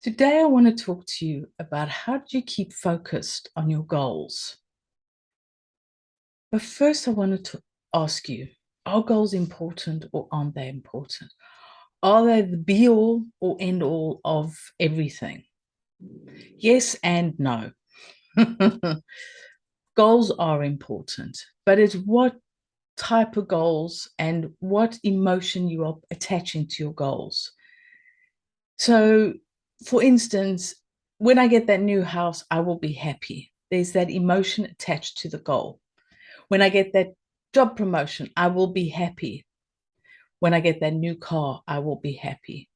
Today, I want to talk to you about how do you keep focused on your goals. But first, I wanted to ask you, are goals important or aren't they important? Are they the be all or end all of everything? Yes and no. Goals are important, but it's what type of goals and what emotion you are attaching to your goals. So, for instance, when I get that new house, I will be happy. There's that emotion attached to the goal. When I get that job promotion, I will be happy. When I get that new car, I will be happy.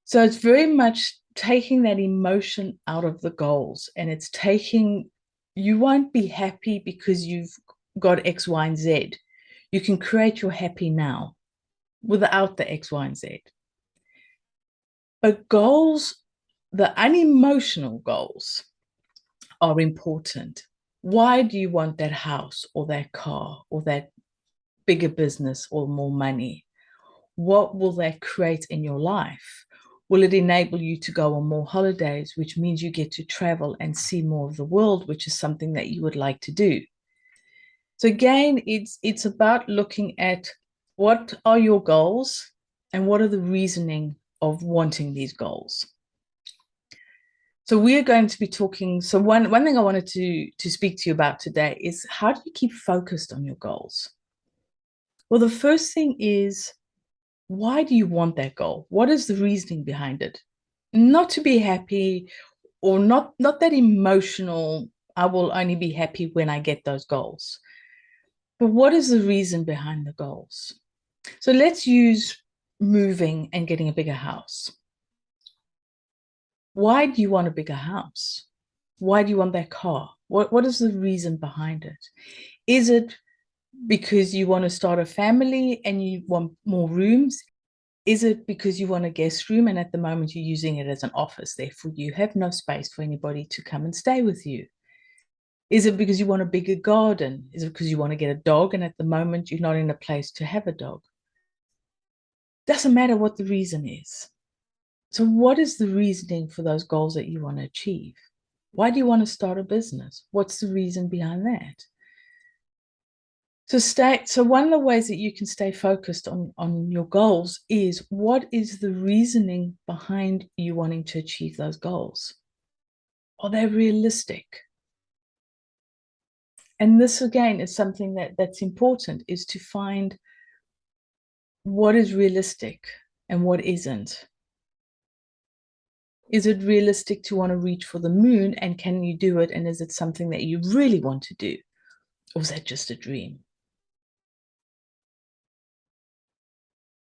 So it's very much taking that emotion out of the goals, and it's taking, you won't be happy because you've got X, Y, and Z. You can create your happy now without the X, Y, and Z. But goals, the unemotional goals, are important. Why do you want that house or that car or that bigger business or more money? What will that create in your life? Will it enable you to go on more holidays, which means you get to travel and see more of the world, which is something that you would like to do? So again, it's about looking at what are your goals and what are the reasoning of wanting these goals. So we're going to be talking. So one thing I wanted to speak to you about today is how do you keep focused on your goals? Well, the first thing is, why do you want that goal? What is the reasoning behind it? Not to be happy, or not that emotional, I will only be happy when I get those goals. But what is the reason behind the goals? So let's use moving and getting a bigger house. Why do you want a bigger house? Why do you want that car? What is the reason behind it? Is it because you want to start a family and you want more rooms? Is it because you want a guest room and at the moment you're using it as an office, therefore you have no space for anybody to come and stay with you? Is it because you want a bigger garden? Is it because you want to get a dog and at the moment you're not in a place to have a dog? Doesn't matter what the reason is. So what is the reasoning for those goals that you want to achieve? Why do you want to start a business? What's the reason behind that? So one of the ways that you can stay focused on your goals is, what is the reasoning behind you wanting to achieve those goals? Are they realistic? And this again is something that's important, is to find what is realistic and what isn't. Is it realistic to want to reach for the moon, and can you do it? And is it something that you really want to do? Or is that just a dream?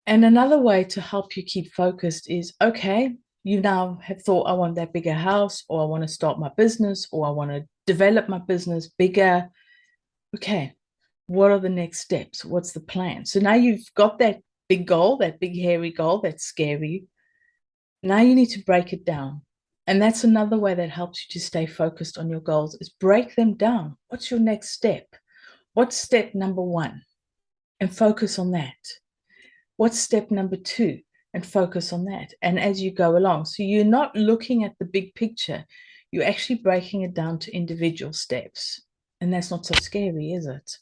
And another way to help you keep focused is, okay, you now have thought, I want that bigger house, or I want to start my business, or I want to develop my business bigger. Okay, what are the next steps? What's the plan? So now you've got that big goal, that big hairy goal that's scary. Now you need to break it down. And that's another way that helps you to stay focused on your goals, is break them down. What's your next step? What's step number one? And focus on that. What's step number two? And focus on that. And as you go along, so you're not looking at the big picture, you're actually breaking it down to individual steps. And that's not so scary, is it?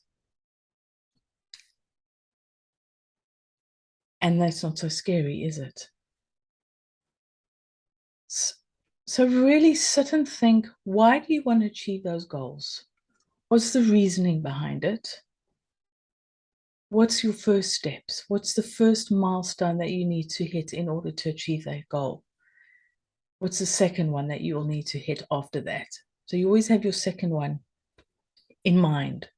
And that's not so scary, is it? So really sit and think, why do you want to achieve those goals? What's the reasoning behind it? What's your first steps? What's the first milestone that you need to hit in order to achieve that goal? What's the second one that you will need to hit after that? So you always have your second one in mind.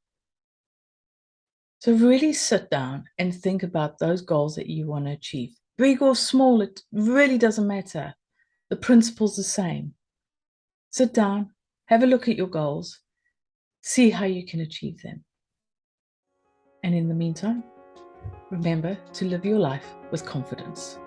So really sit down and think about those goals that you want to achieve. Big or small, it really doesn't matter. The principle's the same. Sit down, have a look at your goals, see how you can achieve them. And in the meantime, remember to live your life with confidence.